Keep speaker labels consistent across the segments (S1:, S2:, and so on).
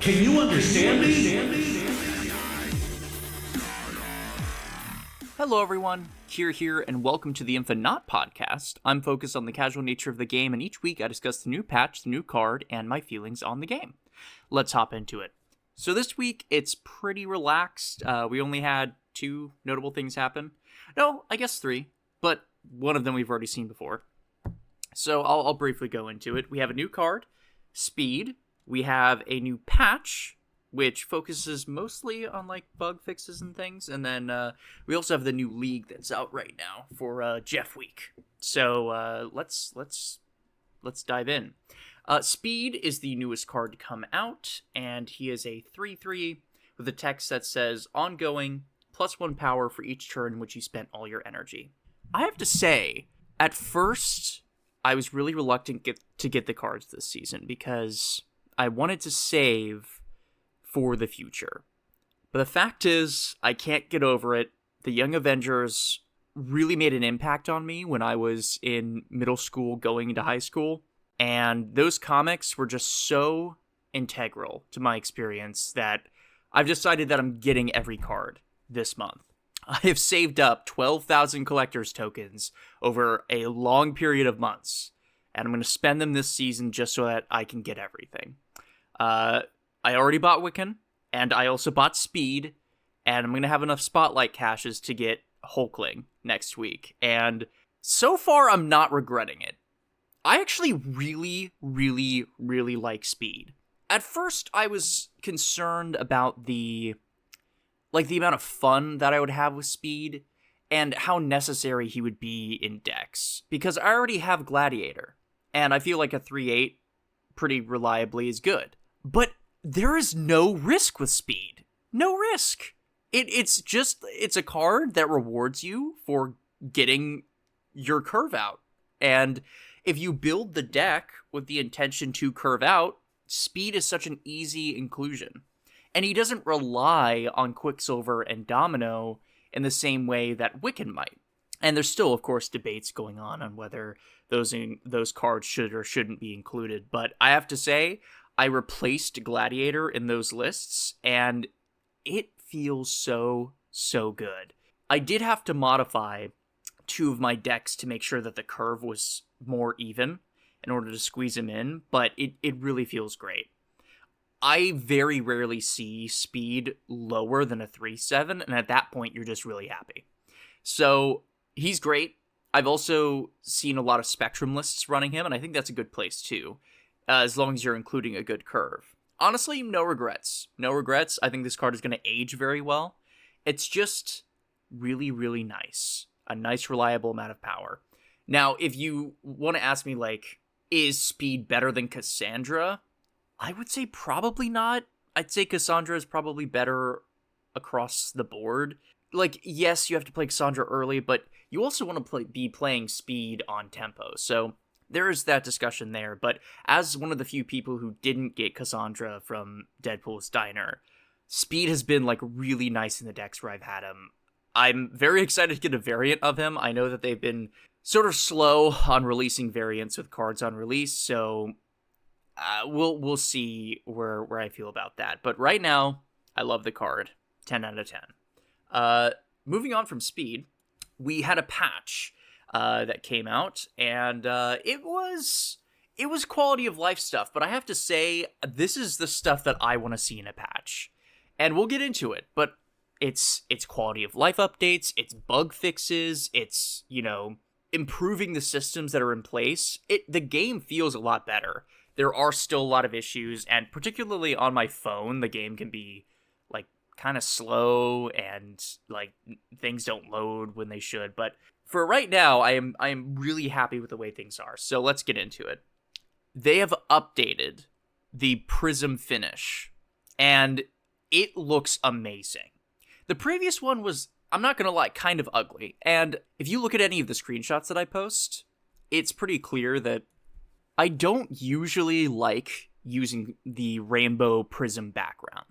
S1: Can you understand me?
S2: Hello everyone, Kier here, and welcome to the InfiNOT podcast. I'm focused on the casual nature of the game, and each week I discuss the new patch, the new card, and my feelings on the game. Let's hop into it. So this week, it's pretty relaxed. We only had 2 notable things happen. No, I guess 3, but one of them we've already seen before. So I'll briefly go into it. We have a new card, Speed. We have a new patch, which focuses mostly on like bug fixes and things, and then we also have the new league that's out right now for Jeff Week. So let's dive in. Speed is the newest card to come out, and he is a 3/3 with a text that says ongoing +1 power for each turn in which you spent all your energy. I have to say, at first, I was really reluctant to get the cards this season because I wanted to save for the future. But the fact is, I can't get over it. The Young Avengers really made an impact on me when I was in middle school going into high school. And those comics were just so integral to my experience that I've decided that I'm getting every card this month. I have saved up 12,000 collector's tokens over a long period of months, and I'm going to spend them this season just so that I can get everything. I already bought Wiccan, and I also bought Speed, and I'm going to have enough Spotlight caches to get Hulkling next week. And so far, I'm not regretting it. I actually really, really, really like Speed. At first, I was concerned about the amount of fun that I would have with Speed and how necessary he would be in decks, because I already have Gladiator, and I feel like a 3/8 pretty reliably is good. But there is no risk with Speed. No risk. It's a card that rewards you for getting your curve out. And if you build the deck with the intention to curve out, Speed is such an easy inclusion. And he doesn't rely on Quicksilver and Domino in the same way that Wiccan might. And there's still, of course, debates going on whether those cards should or shouldn't be included. But I have to say, I replaced Gladiator in those lists, and it feels so good. I did have to modify 2 of my decks to make sure that the curve was more even in order to squeeze him in, but it really feels great. I very rarely see Speed lower than a 3/7, and at that point, you're just really happy. So, he's great. I've also seen a lot of Spectrum lists running him, and I think that's a good place too, as long as you're including a good curve. Honestly, no regrets. No regrets. I think this card is going to age very well. It's just really, really nice. A nice, reliable amount of power. Now, if you want to ask me, is Speed better than Cassandra? I would say probably not. I'd say Cassandra is probably better across the board. Yes, you have to play Cassandra early, but you also want to be playing Speed on tempo. So there is that discussion there. But as one of the few people who didn't get Cassandra from Deadpool's Diner, Speed has been really nice in the decks where I've had him. I'm very excited to get a variant of him. I know that they've been sort of slow on releasing variants with cards on release, so we'll see where I feel about that. But right now, I love the card. 10 out of 10. Moving on from Speed, we had a patch that came out, and it was quality of life stuff, but I have to say, this is the stuff that I want to see in a patch. And we'll get into it, but it's quality of life updates, it's bug fixes, it's, improving the systems that are in place. The game feels a lot better. There are still a lot of issues, and particularly on my phone, the game can be kind of slow and things don't load when they should. But for right now, I am really happy with the way things are. So let's get into it. They have updated the Prism finish, and it looks amazing. The previous one was, I'm not gonna lie, kind of ugly. And if you look at any of the screenshots that I post, it's pretty clear that I don't usually like using the rainbow prism background,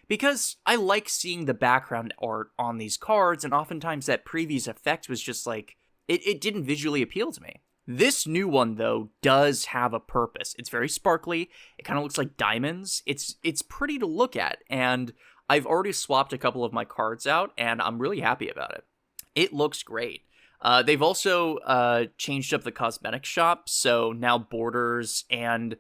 S2: because I like seeing the background art on these cards, and oftentimes that previous effect was just it didn't visually appeal to me. This new one, though, does have a purpose. It's very sparkly. It kind of looks like diamonds. It's pretty to look at, and I've already swapped a couple of my cards out, and I'm really happy about it. It looks great. They've also changed up the cosmetic shop, so now borders and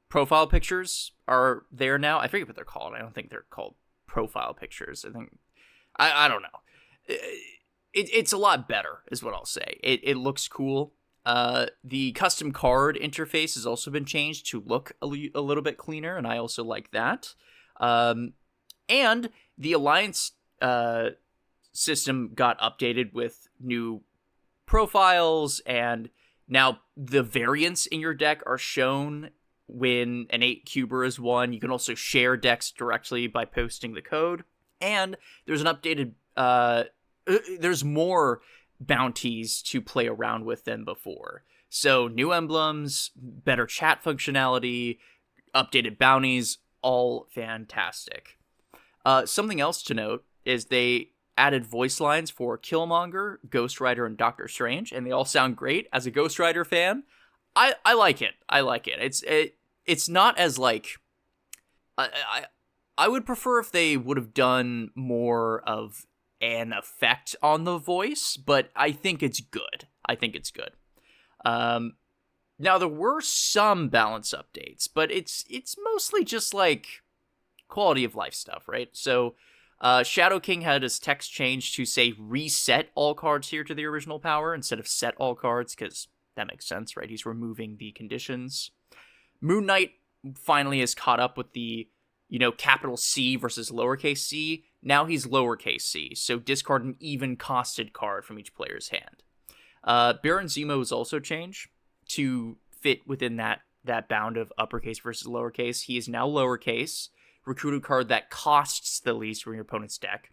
S2: profile pictures are there now. I forget what they're called. I don't think they're called profile pictures. I don't know. It's a lot better, is what I'll say. It looks cool. The custom card interface has also been changed to look a little bit cleaner, and I also like that. And the Alliance system got updated with new profiles, and now the variants in your deck are shown when an 8-cuber is won. You can also share decks directly by posting the code. And there's an updated... there's more bounties to play around with than before. So new emblems, better chat functionality, updated bounties, all fantastic. Something else to note is they added voice lines for Killmonger, Ghost Rider, and Doctor Strange, and they all sound great. As a Ghost Rider fan, I like it. I like it. It's not as like... I would prefer if they would have done more of an effect on the voice, but I think it's good. Now, there were some balance updates, but it's mostly just like quality of life stuff, right? So Shadow King had his text changed to say reset all cards here to the original power instead of set all cards, because that makes sense, right? He's removing the conditions. Moon Knight finally is caught up with the, capital C versus lowercase c. Now he's lowercase c, so discard an even costed card from each player's hand. Baron Zemo was also changed to fit within that bound of uppercase versus lowercase. He is now lowercase, recruit a card that costs the least from your opponent's deck.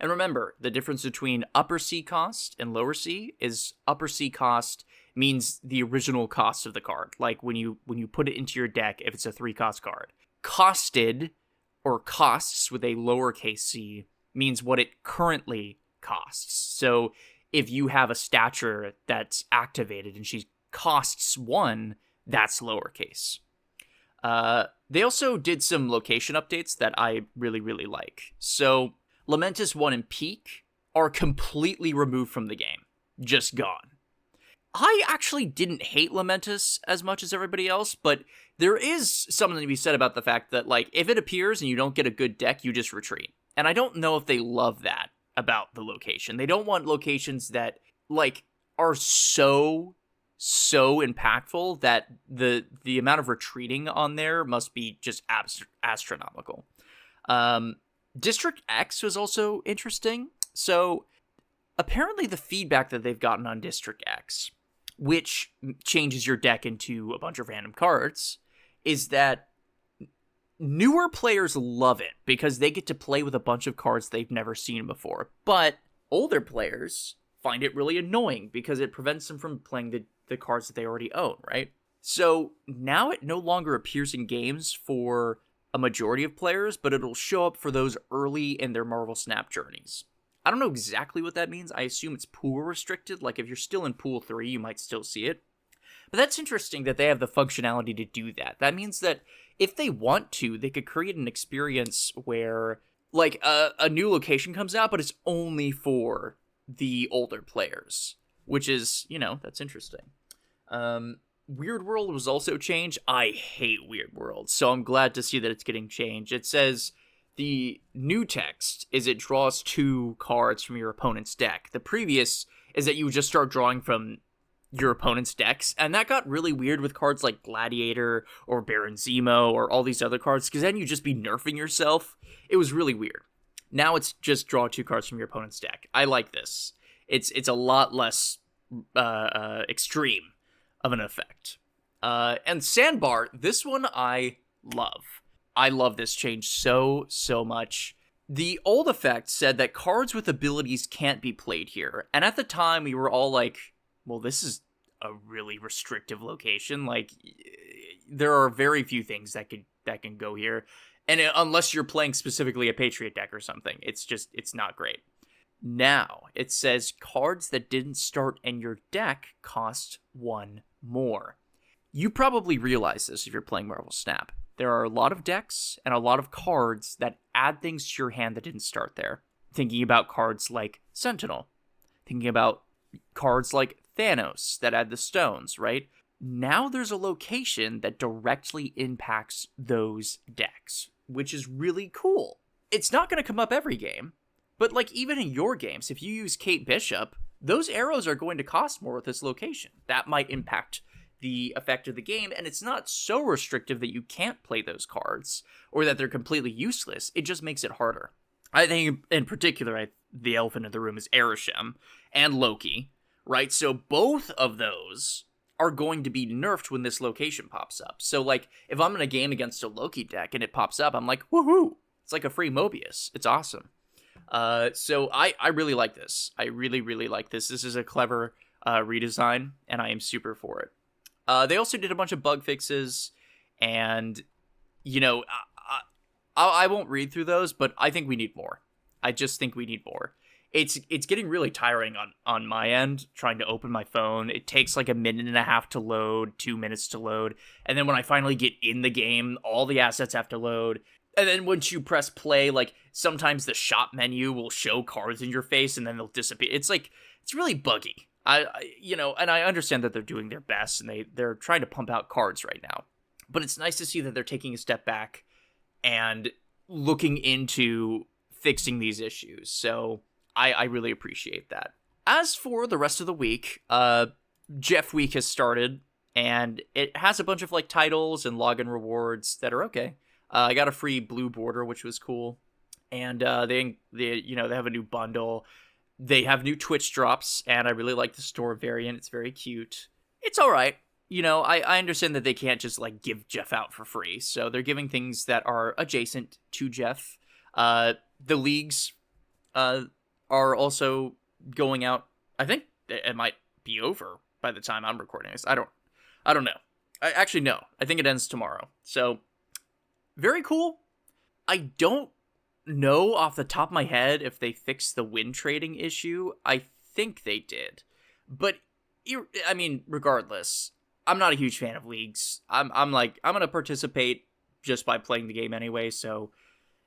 S2: And remember, the difference between upper C cost and lower C is upper C cost means the original cost of the card. Like when you put it into your deck, if it's a 3-cost card. Costed, or costs with a lowercase c, means what it currently costs. So if you have a stature that's activated and she costs 1, that's lowercase. They also did some location updates that I really, really like. So Lamentis 1 and Peak are completely removed from the game. Just gone. I actually didn't hate Lamentis as much as everybody else, but there is something to be said about the fact that, like, if it appears and you don't get a good deck, you just retreat. And I don't know if they love that about the location. They don't want locations that, like, are so impactful that the amount of retreating on there must be just astronomical. District X was also interesting. So apparently the feedback that they've gotten on District X, which changes your deck into a bunch of random cards, is that newer players love it because they get to play with a bunch of cards they've never seen before. But older players find it really annoying because it prevents them from playing the cards that they already own, right? So now it no longer appears in games for a majority of players, but it'll show up for those early in their Marvel Snap journeys. I don't know exactly what that means. I assume it's pool restricted. Like, if you're still in pool 3, you might still see it. But that's interesting that they have the functionality to do that. That means that if they want to, they could create an experience where, like, a new location comes out, but it's only for the older players, which is, that's interesting. Weird World was also changed. I hate Weird World, so I'm glad to see that it's getting changed. It says... the new text is it draws 2 cards from your opponent's deck. The previous is that you would just start drawing from your opponent's decks, and that got really weird with cards like Gladiator or Baron Zemo or all these other cards, because then you'd just be nerfing yourself. It was really weird. Now it's just draw 2 cards from your opponent's deck. I like this. It's a lot less extreme of an effect. And Sandbar, this one I love. I love this change so much. The old effect said that cards with abilities can't be played here. And at the time, we were all like, well, this is a really restrictive location. Like, there are very few things that can go here. And unless you're playing specifically a Patriot deck or something, it's not great. Now, it says cards that didn't start in your deck cost 1 more. You probably realize this if you're playing Marvel Snap. There are a lot of decks and a lot of cards that add things to your hand that didn't start there. Thinking about cards like Sentinel. Thinking about cards like Thanos that add the stones, right? Now there's a location that directly impacts those decks, which is really cool. It's not going to come up every game, but like even in your games, if you use Kate Bishop, those arrows are going to cost more with this location. That might impact the effect of the game, and it's not so restrictive that you can't play those cards or that they're completely useless. It just makes it harder. I think in particular, the elephant in the room is Arishem and Loki, right? So both of those are going to be nerfed when this location pops up. So like if I'm in a game against a Loki deck and it pops up, I'm like, woohoo! It's like a free Mobius. It's awesome. So I really like this. I really, really like this. This is a clever redesign, and I am super for it. They also did a bunch of bug fixes, and, you know, I won't read through those, but I think we need more. I just think we need more. It's getting really tiring on my end, trying to open my phone. It takes like a minute and a half to load, 2 minutes to load, and then when I finally get in the game, all the assets have to load. And then once you press play, like, sometimes the shop menu will show cards in your face, and then they'll disappear. It's like, it's really buggy. And I understand that they're doing their best and they're trying to pump out cards right now. But it's nice to see that they're taking a step back and looking into fixing these issues. So I really appreciate that. As for the rest of the week, Jeff Week has started, and it has a bunch of like titles and login rewards that are okay. I got a free blue border, which was cool. And they have a new bundle. They have new Twitch drops, and I really like the store variant. It's very cute. It's all right. You know, I understand that they can't just, like, give Jeff out for free. So they're giving things that are adjacent to Jeff. The leagues are also going out. I think it might be over by the time I'm recording this. I don't know. Actually, no. I think it ends tomorrow. So, very cool. I don't know off the top of my head if they fixed the win trading issue. I think they did, but I mean, regardless, I'm not a huge fan of leagues. I'm gonna participate just by playing the game anyway. So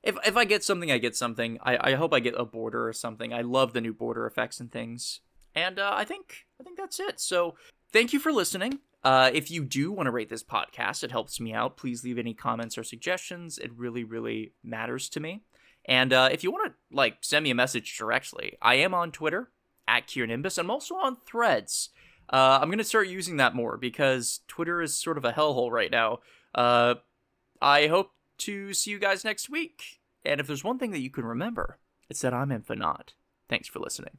S2: if I get something, I get something. I hope I get a border or something. I love the new border effects and things, and I think that's it. So thank you for listening. If you do want to rate this podcast, it helps me out. Please leave any comments or suggestions. It really, really matters to me. And if you want to, like, send me a message directly, I am on Twitter, at Kiernimbus. I'm also on Threads. I'm going to start using that more, because Twitter is sort of a hellhole right now. I hope to see you guys next week. And if there's one thing that you can remember, it's that I'm InfiNOT. Thanks for listening.